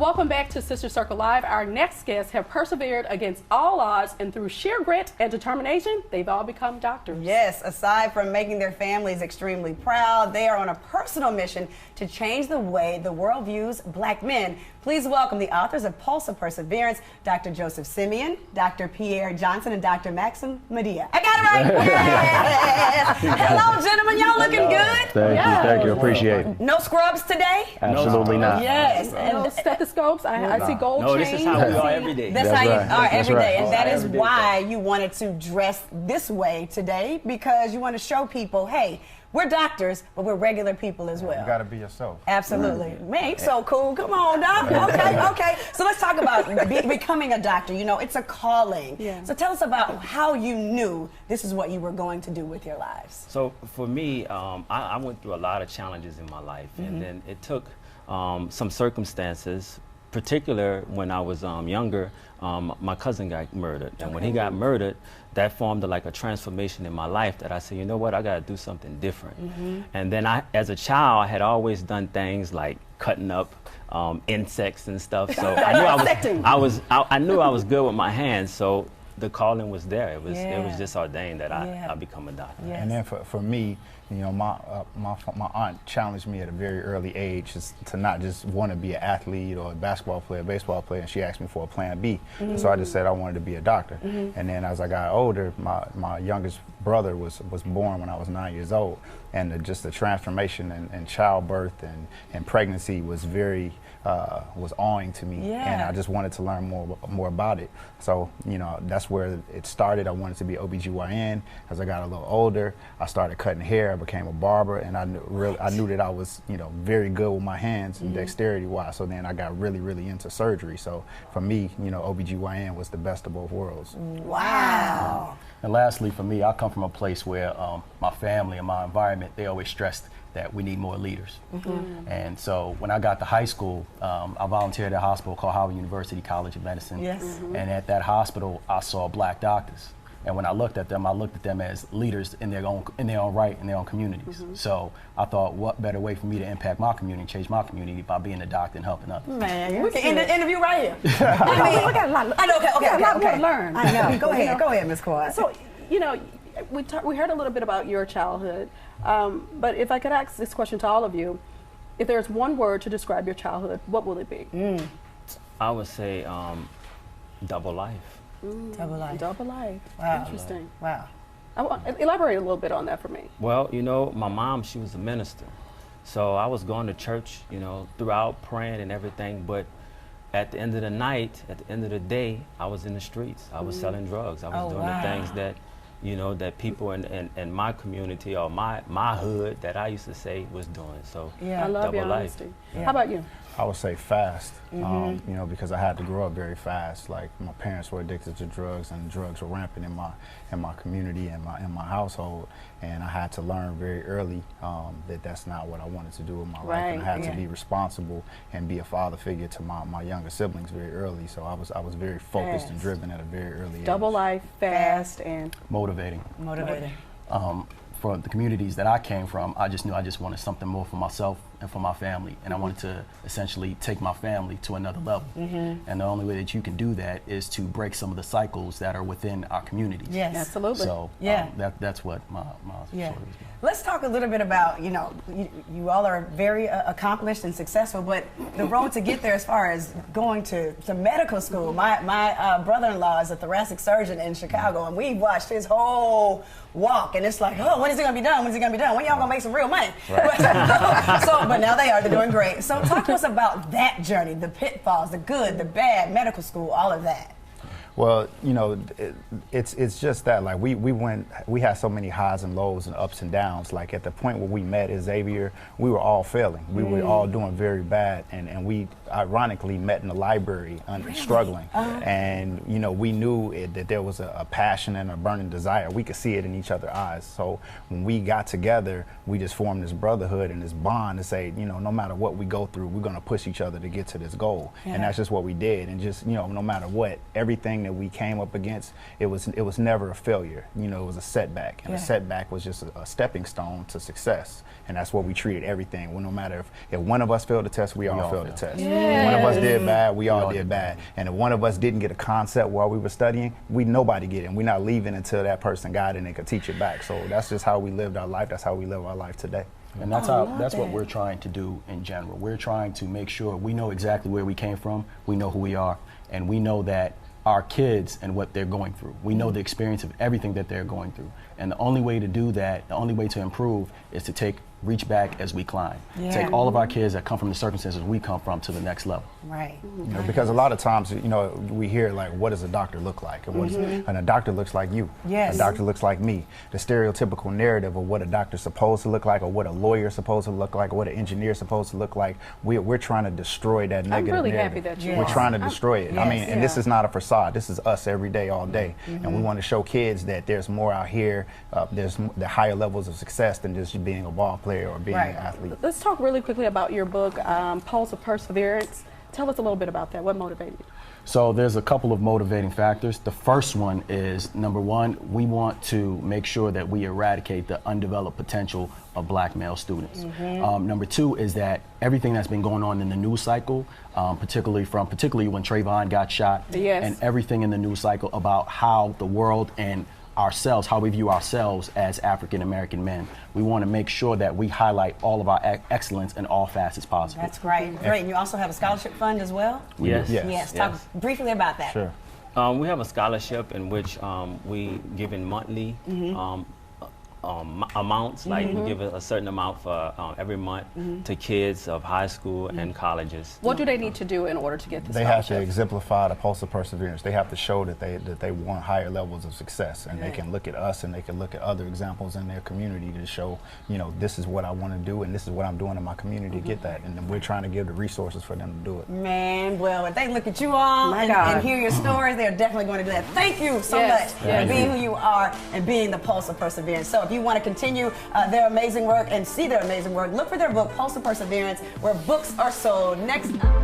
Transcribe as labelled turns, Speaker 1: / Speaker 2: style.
Speaker 1: Welcome back to Sister Circle Live. Our next guests have persevered against all odds, and through sheer grit and determination, they've all become doctors.
Speaker 2: Yes, aside from making their families extremely proud, they are on a personal mission to change the way the world views black men. Please welcome the authors of Pulse of Perseverance, Dr. Joseph Simeon, Dr. Pierre Johnson, and Dr. Maxim Medea. I got it right. Yes. Hello, gentlemen. Y'all looking good?
Speaker 3: Thank you. Appreciate it.
Speaker 2: No scrubs today?
Speaker 3: Absolutely not.
Speaker 2: Yes.
Speaker 1: No stethoscopes. I see gold
Speaker 4: No,
Speaker 1: chains.
Speaker 4: this is how we are every day.
Speaker 2: That's how you are every day. And that is
Speaker 4: Every day.
Speaker 2: why you wanted to dress this way today, because you want to show people, hey, we're doctors, but we're regular people as well.
Speaker 3: You got to be yourself.
Speaker 2: Absolutely. Man, you're so cool. Come on, Doc. Okay. So let's talk about becoming a doctor. You know, it's a calling.
Speaker 1: Yeah.
Speaker 2: So tell us about how you knew this is what you were going to do with your lives.
Speaker 4: So for me, I went through a lot of challenges in my life, and then it took some circumstances, particular when I was younger. My cousin got murdered, and when he got murdered, that formed like a transformation in my life that I said, you know what, I got to do something different. And then as a child, I had always done things like cutting up insects and stuff. So I knew I knew I was good with my hands. So the calling was there. It was just ordained that I become a doctor.
Speaker 2: Yes.
Speaker 3: And then for me, you know, my aunt challenged me at a very early age to not just want to be an athlete or a basketball player, baseball player, and she asked me for a plan B. So I just said I wanted to be a doctor. And then as I got older, my youngest brother was born when I was 9 years old, and just the transformation and childbirth and pregnancy was very was awing to me, and I just wanted to learn more about it. So, you know, that's where it started. I wanted to be OBGYN. As I got a little older, I started cutting hair. I became a barber, and I knew that I was, you know, very good with my hands and dexterity wise. So then I got really into surgery. So for me, you know, OBGYN was the best of both worlds.
Speaker 2: Wow.
Speaker 5: And lastly, for me, I come from a place where my family and my environment, they always stressed that we need more leaders. And so when I got to high school, I volunteered at a hospital called Howard University College of Medicine.
Speaker 2: Yes.
Speaker 5: And at that hospital, I saw black doctors. And when I looked at them as leaders in their own right, in their own communities. So I thought, what better way for me to impact my community and change my community by being a doctor and helping others.
Speaker 2: Man, we can end the interview right here.
Speaker 1: We got a lot
Speaker 2: Okay.
Speaker 1: to learn.
Speaker 2: I know. Go ahead, Ms. Quad.
Speaker 1: So, you know, we heard a little bit about your childhood, but if I could ask this question to all of you, if there's one word to describe your childhood, what will it be?
Speaker 4: I would say double life.
Speaker 2: Double life.
Speaker 1: Double life.
Speaker 2: Wow.
Speaker 1: Interesting.
Speaker 2: Wow.
Speaker 1: Elaborate a little bit on that for me.
Speaker 4: Well, you know, my mom, she was a minister. So I was going to church, you know, throughout, praying and everything. But at the end of the night, at the end of the day, I was in the streets. I was selling drugs. I was doing the things that, you know, that people in my community or my hood that I used to say was doing. So
Speaker 1: I love your
Speaker 4: double life.
Speaker 1: honesty. How about you?
Speaker 3: I would say fast, you know, because I had to grow up very fast. Like my parents were addicted to drugs, and drugs were rampant in my community and in my household. And I had to learn very early that that's not what I wanted to do with my life. And I had to be responsible and be a father figure to my younger siblings very early. So I was very focused and driven at a very early age.
Speaker 1: Double life, fast, and
Speaker 5: Motivating. For the communities that I came from, I just knew I just wanted something more for myself and for my family, and I wanted to essentially take my family to another level. And the only way that you can do that is to break some of the cycles that are within our communities.
Speaker 2: Yes.
Speaker 1: absolutely.
Speaker 5: So that's what my story is about.
Speaker 2: Let's talk a little bit about, you know, you all are very accomplished and successful, but the road to get there as far as going to medical school. My brother-in-law is a thoracic surgeon in Chicago, and we've watched his whole walk, and it's like, oh, when is it going to be done? When is it going to be done? When y'all going to make some real money? Right. But now they're doing great. So talk to us about that journey, the pitfalls, the good, the bad, medical school, all of that.
Speaker 3: Well, you know, it's just that, like, we had so many highs and lows and ups and downs. Like at the point where we met at Xavier, we were all failing. We were all doing very bad, and we ironically met in the library struggling. And you know, we knew that there was a passion and a burning desire. We could see it in each other's eyes. So when we got together, we just formed this brotherhood and this bond to say, you know, no matter what we go through, we're going to push each other to get to this goal. And that's just what we did. And just, you know, no matter what, everything everything that we came up against, it was never a failure. You know, it was a setback, and a setback was just a stepping stone to success. And that's what we treated everything. Well, no matter if one of us failed the test, we all failed the test. If one of us did bad, we all did bad. And if one of us didn't get a concept while we were studying, nobody get it. And we're not leaving until that person got it and they could teach it back. So that's just how we lived our life. That's how we live our life today.
Speaker 5: And that's what we're trying to do in general. We're trying to make sure we know exactly where we came from, we know who we are, and we know that our kids and what they're going through. We know the experience of everything that they're going through. And the only way to do that, the only way to improve is to reach back as we climb. Take all of our kids that come from the circumstances we come from to the next level.
Speaker 2: Right.
Speaker 3: You know, because a lot of times, you know, we hear like, what does a doctor look like? And, and a doctor looks like you.
Speaker 2: Yes.
Speaker 3: A doctor looks like me. The stereotypical narrative of what a doctor's supposed to look like, or what a lawyer's supposed to look like, or what an engineer's supposed to look like, we're trying to destroy that negative
Speaker 1: I'm really
Speaker 3: narrative.
Speaker 1: happy that you
Speaker 3: We're
Speaker 1: are.
Speaker 3: trying to destroy it. I mean, and this
Speaker 2: Yeah.
Speaker 3: is not a facade. This is us every day, all day. And we want to show kids that there's more out here. There's the higher levels of success than just being a ball player or being an athlete.
Speaker 1: Let's talk really quickly about your book, Pulse of Perseverance. Tell us a little bit about that. What motivated you?
Speaker 5: So there's a couple of motivating factors. The first one is, number one, we want to make sure that we eradicate the undeveloped potential of black male students. Number two is that everything that's been going on in the news cycle, particularly when Trayvon got shot, and everything in the news cycle about how the world and ourselves, how we view ourselves as African American men. We want to make sure that we highlight all of our excellence in all facets possible.
Speaker 2: That's great. Great. And you also have a scholarship fund as well?
Speaker 4: Yes.
Speaker 2: Yes. Talk briefly about that.
Speaker 3: Sure.
Speaker 4: We have a scholarship in which we give in monthly amounts, like we give a certain amount for every month to kids of high school and colleges.
Speaker 1: What do they need to do in order to get the
Speaker 3: They have to
Speaker 1: scholarship?
Speaker 3: exemplify the pulse of perseverance. They have to show that they want higher levels of success, and they can look at us and they can look at other examples in their community to show, you know, this is what I want to do and this is what I'm doing in my community to get that. And then we're trying to give the resources for them to do it.
Speaker 2: Man, well, if they look at you all and hear your stories, they're definitely going to do that. Thank you so much for being who you are and being the Pulse of Perseverance. So if you want to continue their amazing work and see their amazing work, look for their book, Pulse of Perseverance, where books are sold. Next up.